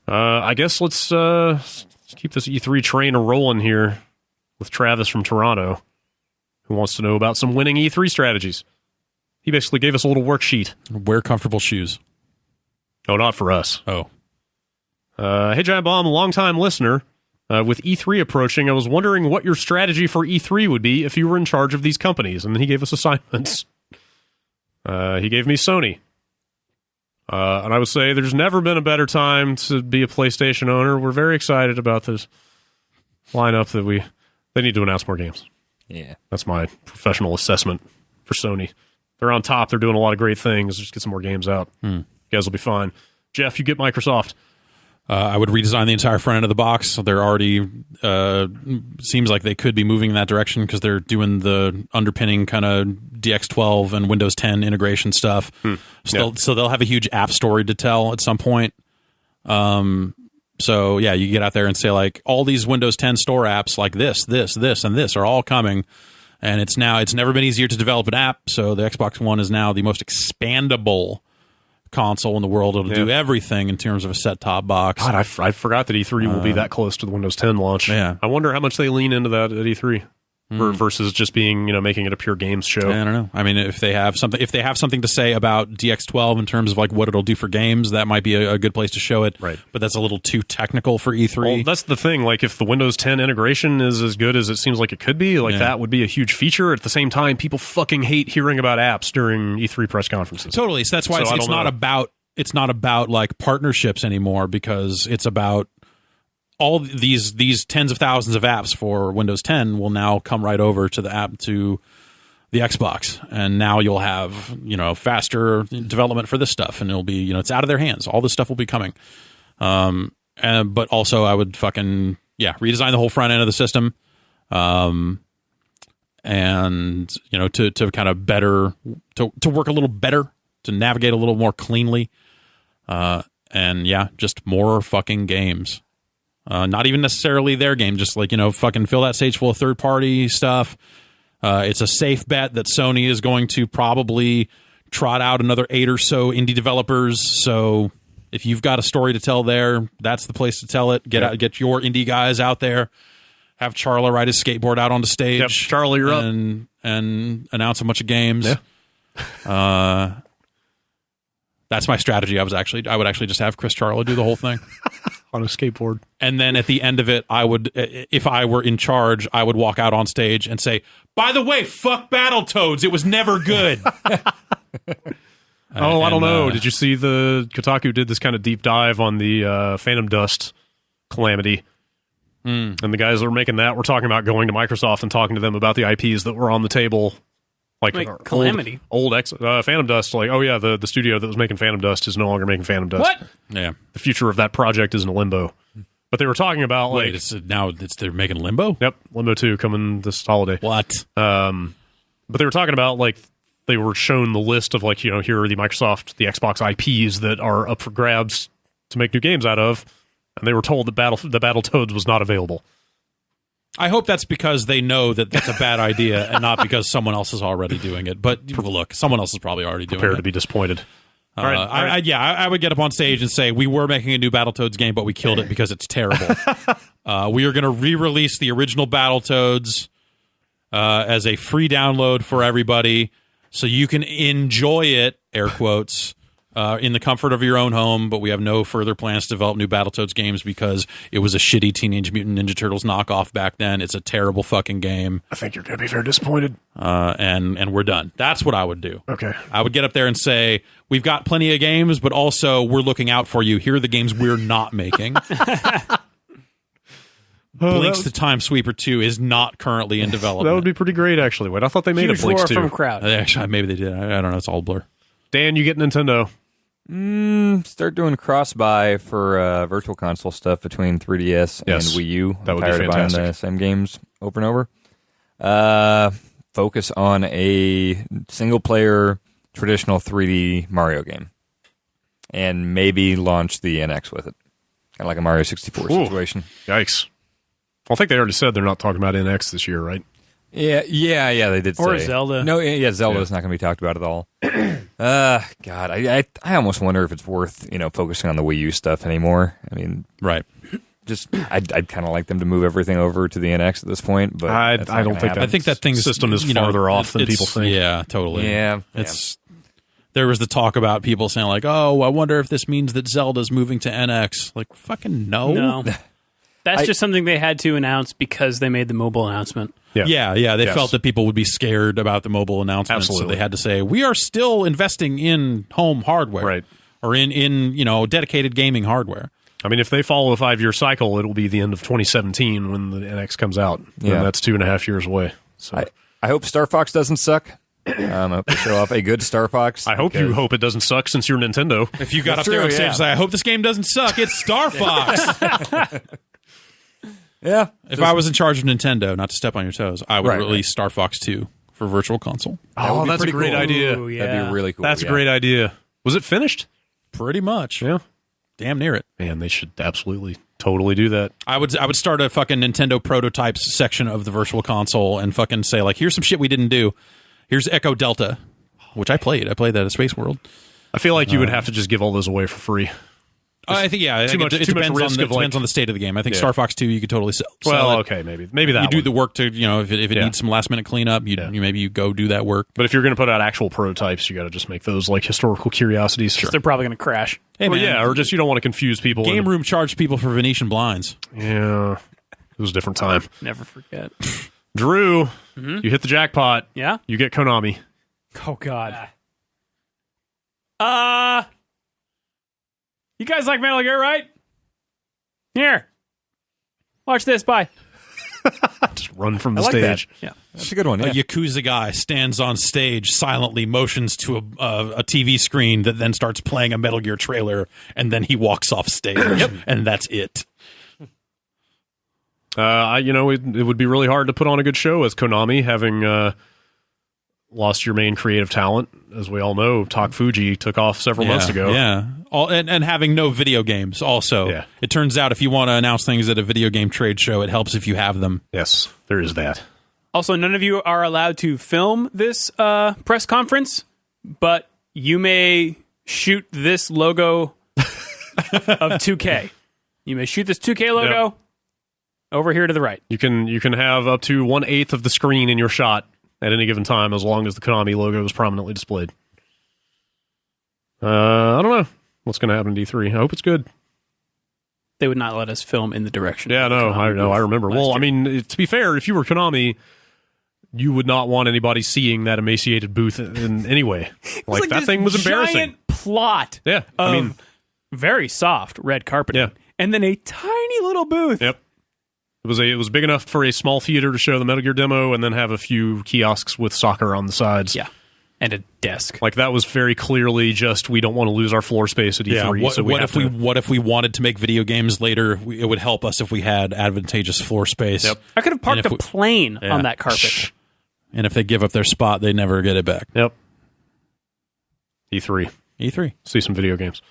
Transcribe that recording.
I guess let's keep this E3 train rolling here with Travis from Toronto, who wants to know about some winning E3 strategies. He basically gave us a little worksheet. Wear comfortable shoes. Oh, not for us. Oh. Hey, Giant Bomb, long-time listener. With E3 approaching, I was wondering what your strategy for E3 would be if you were in charge of these companies. And then he gave us assignments. He gave me Sony. And I would say there's never been a better time to be a PlayStation owner. We're very excited about this lineup that they need to announce more games. Yeah. That's my professional assessment for Sony. They're on top. They're doing a lot of great things. Just get some more games out. You guys will be fine. Jeff, you get Microsoft. I would redesign the entire front end of the box. They're already seems like they could be moving in that direction because they're doing the underpinning kind of DX12 and Windows 10 integration stuff. So they'll have a huge app story to tell at some point. So yeah, you get out there and say like all these Windows 10 store apps like this, and this are all coming. And it's never been easier to develop an app. So the Xbox One is now the most expandable console in the world. It'll do everything in terms of a set-top box. God, I forgot that E3 will be that close to the Windows 10 launch. Yeah. I wonder how much they lean into that at E3 versus just being, making it a pure games show. I don't know. I mean, if they have something to say about DX12 in terms of like what it'll do for games, that might be a good place to show it. Right. But that's a little too technical for E3. Well, that's the thing. Like, if the Windows 10 integration is as good as it seems like it could be, that would be a huge feature. At the same time, people fucking hate hearing about apps during E3 press conferences. Totally. So that's why it's not about like partnerships anymore, because it's about all these tens of thousands of apps for Windows 10 will now come right over to the Xbox, and now you'll have faster development for this stuff, and it'll be it's out of their hands. All this stuff will be coming, but also I would fucking redesign the whole front end of the system, and to kind of better to work a little better, to navigate a little more cleanly, and just more fucking games. Not even necessarily their game, just like, fucking fill that stage full of third-party stuff. It's a safe bet that Sony is going to probably trot out another 8 or so indie developers. So if you've got a story to tell there, that's the place to tell it. Get your indie guys out there. Have Charla ride his skateboard out onto stage. Yep, Charla, you're up. And announce a bunch of games. Yeah. That's my strategy. I would actually just have Chris Charla do the whole thing. On a skateboard. And then at the end of it, I would, if I were in charge, I would walk out on stage and say, by the way, fuck Battletoads. It was never good. I don't know. Did you see Kotaku did this kind of deep dive on the Phantom Dust calamity? And the guys that were making that were talking about going to Microsoft and talking to them about the IPs that were on the table. Like Calamity. Old Phantom Dust, like, oh yeah, the studio that was making Phantom Dust is no longer making Phantom Dust. What? Yeah. The future of that project is in limbo. But they were talking about they're making Limbo? Yep, Limbo 2 coming this holiday. What? But they were talking about like they were shown the list of like, here are the Xbox IPs that are up for grabs to make new games out of, and they were told that the Battletoads was not available. I hope that's because they know that that's a bad idea and not because someone else is already doing it. But look, someone else is probably already doing it. Prepare to be disappointed. All right. I would get up on stage and say, we were making a new Battletoads game, but we killed it because it's terrible. We are going to re-release the original Battletoads as a free download for everybody so you can enjoy it, air quotes, in the comfort of your own home, but we have no further plans to develop new Battletoads games because it was a shitty Teenage Mutant Ninja Turtles knockoff back then. It's a terrible fucking game. I think you're going to be very disappointed. And we're done. That's what I would do. Okay. I would get up there and say, we've got plenty of games, but also we're looking out for you. Here are the games we're not making. Blinks the Time Sweeper 2 is not currently in development. That would be pretty great, actually. Wait, I thought they made a Blinks 2. From crowd. Actually, maybe they did. I don't know. It's all blur. Dan, you get Nintendo. Start doing cross-buy for virtual console stuff between 3DS and Wii U. That would be fantastic. Tired of buying the same games over and over. Focus on a single-player traditional 3D Mario game. And maybe launch the NX with it. Kind of like a Mario 64 situation. Yikes. Well, I think they already said they're not talking about NX this year, right? Yeah, they did say. Or Zelda. No, Zelda's not going to be talked about at all. God, I almost wonder if it's worth, focusing on the Wii U stuff anymore. I mean, Right. I'd kind of like them to move everything over to the NX at this point, but I that's not don't gonna think happen. I think that thing's system is farther off than it's- people think. Yeah, totally. Yeah. There was the talk about people saying like, "Oh, I wonder if this means that Zelda's moving to NX." Like, fucking no. That's just something they had to announce because they made the mobile announcement. Yeah. They Yes. felt that people would be scared about the mobile announcement, Absolutely. so they had to say, "We are still investing in home hardware, Right. or in dedicated gaming hardware." I mean, if they follow a 5-year cycle, it'll be the end of 2017 when the NX comes out. Yeah. And that's 2.5 years away. So I hope Star Fox doesn't suck. I hope they show off a good Star Fox. I hope you hope it doesn't suck since you're Nintendo. If you got That's up there true, on stage yeah. and say, "I hope this game doesn't suck," it's Star Fox. Yeah. If I was in charge of Nintendo, not to step on your toes, I would Right, release Star Fox 2 for Virtual Console. Oh, be that's a pretty great cool. idea. Ooh, yeah. That'd be really cool. That's a yeah. great idea. Was it finished? Pretty much. Yeah. Damn near it. Man, they should absolutely, totally do that. I would start a fucking Nintendo prototypes section of the Virtual Console and fucking say like, here's some shit we didn't do. Here's Echo Delta, which I played. I played that at Space World. I feel like you would have to just give all those away for free. I think much- it too much depends risk of, like- depends on the state of the game. I think Yeah. Star Fox 2 you could totally sell Well, it. okay, maybe that You do one. the work to if it Yeah. needs some last minute cleanup, you go do that work. But if you're going to put out actual prototypes, you got to just make those like historical curiosities. They're probably going to crash. Hey Well, man, yeah, or just you don't want to confuse people. Game Room charged people for Venetian blinds. Yeah, it was a different time. Never forget. Drew, you hit the jackpot. Yeah? You get Konami. Oh, God. You guys like Metal Gear, right? Here. Watch this. Bye. Just run from the I like that. stage. Yeah. That's a good one. A Yeah. Yakuza guy stands on stage, silently motions to a TV screen that then starts playing a Metal Gear trailer, and then he walks off stage, and that's it. It would be really hard to put on a good show as Konami, having lost your main creative talent. As we all know, Tak Fuji took off several months ago. Yeah. And having no video games also. Yeah. It turns out if you want to announce things at a video game trade show, it helps if you have them. Yes, there is that. Also, none of you are allowed to film this press conference, but you may shoot this logo of 2K. You may shoot this 2K logo over here to the right. You can have up to 1/8 of the screen in your shot at any given time, as long as the Konami logo is prominently displayed. I don't know what's going to happen to D3. I hope it's good. They would not let us film in the direction. Yeah, of the no, Konami I know. booth I remember. last Well, year. I mean, to be fair, if you were Konami, you would not want anybody seeing that emaciated booth in any way. Like that this thing was embarrassing. Giant plot. Yeah, I of mean, very soft red carpeting. Yeah. And then a tiny little booth. yep. It was big enough for a small theater to show the Metal Gear demo, and then have a few kiosks with soccer on the sides. Yeah. And a desk. Like that was very clearly just we don't want to lose our floor space at E3. What, so what have if we wanted to make video games later? It would help us if we had advantageous floor space. Yep. I could have parked And if a we- plane Yeah. on that carpet. And if they give up their spot, they never get it back. Yep. E3. E3. See some video games.